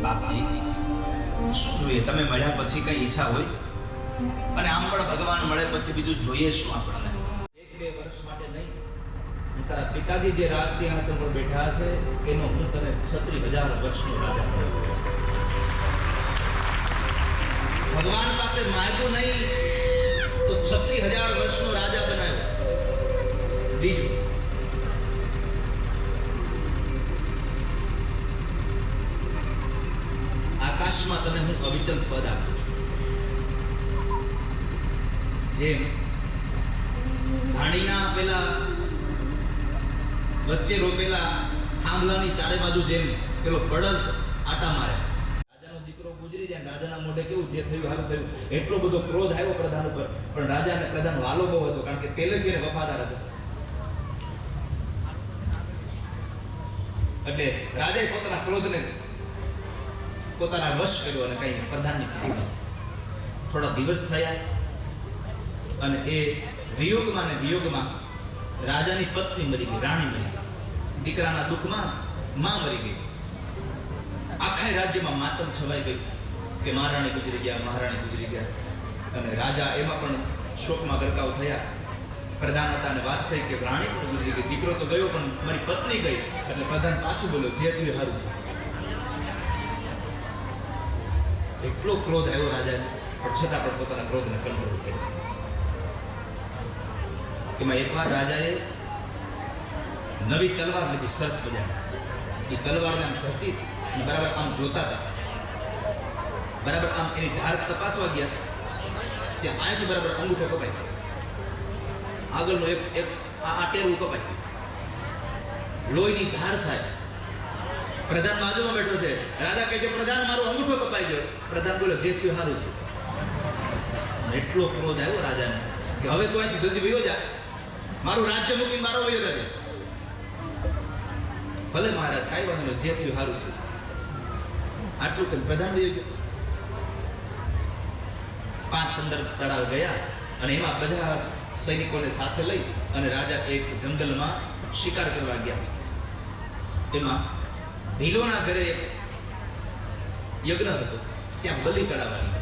બાપજી શું જોઈએ? તમે મળ્યા પછી કઈ ઈચ્છા હોય? અને આમ પણ ભગવાન મળે પછી બીજું જોઈએ શું આપણને? 1-2 વર્ષ માટે નહીં, હું તારા પિતાજી જે રાજ સિંહાસન પર બેઠા છે એનો હું તને 36,000 વર્ષનો રાજા બનાવું. ભગવાન પાસે માંગ્યું નહીં તો 36,000 વર્ષનો રાજા બનાવ્યો. બીજું, આકાશમાં તને હું અવિચલ પદ આપું છું. જેમ ઘાણીના પેલા વચ્ચે રોપેલા થાંભલાની ચારે બાજુ જેમ પેલો બળદ આટા મારે, રાજાનો દીકરો ગુજરી જાય, રાજાના મોઢે કેવું જે થયું હારું થયું, એટલો બધો ક્રોધ આવ્યો પ્રધાન ઉપર. પણ રાજાને પ્રધાન વાલો બહુ હતો, કારણ કે પહેલેથી એને વફાદાર હતો. એટલે રાજાએ પોતાના ક્રોધને પોતાના વશ કર્યો અને કઈ પ્રધાનની કીધું. થોડા દિવસ થયા અને એ વિયોગમાં ને વિયોગમાં રાજાની પત્ની મરી ગઈ, રાણી મરી ગઈ. દીકરાના દુઃખમાં માં મરી ગઈ. આખા રાજ્યમાં માતમ છવાઈ ગઈ કે મહારાણી ગુજરી ગયા, મહારાણી ગુજરી ગયા. અને રાજા એમાં પણ શોકમાં ગરકાવ થયા. પ્રધાન હતા અને વાત થઈ કે રાણી પણ ગુજરી ગઈ, દીકરો તો ગયો પણ મારી પત્ની ગઈ. એટલે પ્રધાન પાછું બોલ્યો, જે થયું સારું થયું. એટલો ક્રોધ આવ્યો રાજાને, પણ છતાં પણ પોતાના ક્રોધને કંટ્રોલ કર્યો. એમાં એકવાર રાજાએ નવી તલવાર લીધી, સરસ મજાની. એ તલવારને આમ ઘસી અને બરાબર આમ જોતા હતા, બરાબર આમ એની ધાર તપાસવા ગયા. ત્યાં અહીંથી બરાબર અંગૂઠો કપાઈ, આગળનો એક આ ટેરવું કપાઈ, લોહીની ધાર થાય. પ્રધાન બાજુમાં બેઠો છે, રાજા કહે છે પ્રધાન મારો અંગૂઠો કપાઈ ગયો. પ્રધાન બોલ્યો, જે થયું સારું છે. એટલો ક્રોધ આવ્યો રાજાને કે હવે તો અહીંથી જલ્દી વયો જા, મારું રાજ્ય મૂકીને મારો વયો જાય. ભલે મહારાજ, કાંઈ વાંધો નહીં, જે થયું સારું થયું. આટલું કે પ્રધાન વયો ગયો. 5-15 તળાવ ગયા અને એમાં બધા સૈનિકોને સાથે લઈ અને રાજા એક જંગલમાં શિકાર કરવા ગયા. એમાં ભીલોના ઘરે યજ્ઞ હતો, ત્યાં બલિ ચડાવવાની.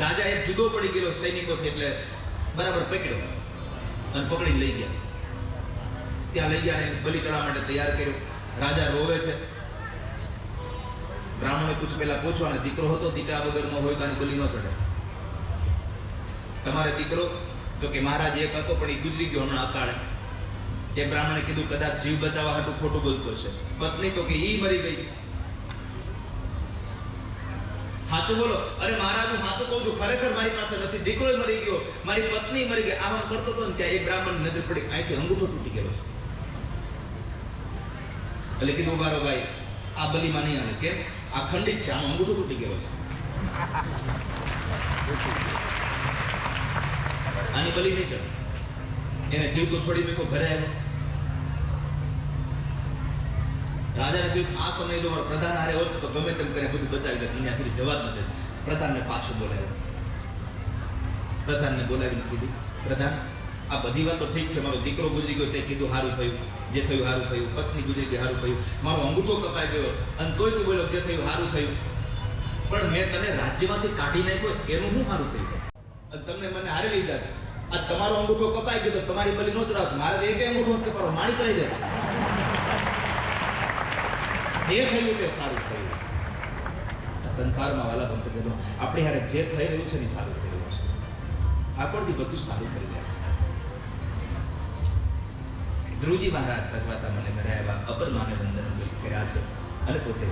રાજા એક જુદો પડી ગયેલો સૈનિકોથી, એટલે બરાબર પકડ્યો અને પકડીને લઈ ગયા. ત્યાં લઈ ગયા અને બલિ ચડાવવા માટે તૈયાર કર્યો. રાજા રોવે છે. બ્રાહ્મણે પેલા પૂછવાનું, દીકરો હતો, દીકરા વગર ન હોય તો આની બલિ ન ચડે. તમારે દીકરો? તો કે મહારાજ એક હતો પણ એ ગુજરી ગયો હમણાં અકાળે. એ બ્રાહ્મણે કીધું કદાચ જીવ બચાવવા હાટું ખોટું બોલતો છે. પત્ની? તો કે ઈ મરી ગઈ છે. સાચું બોલો. અરે મહારાજ, હું સાચું કહું છું, ખરેખર મારી પાસે નથી, દીકરો મરી ગયો, મારી પત્ની મરી ગઈ. આમ કરતો હતો ને ત્યાં એક બ્રાહ્મણ નજર પડી, અહીંથી અંગૂઠો તૂટી ગયો છે. એટલે કીધું ઉભારો ભાઈ, આ બલીમાં નહીં આવે. કેમ? આ ખંડિત છે, આનો અંગૂઠો તૂટી ગયો છે, આની બલી નહીં ચડે. એને જીવ તો છોડી મૂકો, ઘરે આવ્યો. રાજાને થયું આ સમયે જો પ્રધાન હારે હોત તો ગમે તેમ કરીને બધું બચાવી લે. એને આખી જવાબ નથી. પ્રધાનને પાછું બોલાવ્યો. પ્રધાનને બોલાવીને કીધું, પ્રધાન આ બધી વાત તો ઠીક છે, મારો દીકરો ગુજરી ગયો તે કીધું સારું થયું, જે થયું સારું થયું, પત્ની ગુજરી ગઈ સારું થયું, મારો અંગૂઠો કપાઈ ગયો અને તોય તું બોલ્યો જે થયું સારું થયું. પણ મેં તને રાજ્યમાંથી કાઢી નાખ્યો એનું શું સારું થયું? અને તમને મને હારે લીધા. આ તમારો અંગૂઠો કપાઈ ગયો તો તમારી બલી નો ચડાવ, મારે એક અંગૂઠો કપાડો, માણી ચડી જાય. જે થયું તે સારું થયું. સંસારમાં વાલા ભક્તજનો, આપણે હારે જે થઈ રહ્યું છે ને સારું થઈ રહ્યું છે. ઠાકોરજી બધું સારું કરી રહ્યા છે. ધ્રુવજી મહારાજ કચવાતા મને ઘરે આવ્યા, અપર માને વંદન કર્યા છે અને પોતે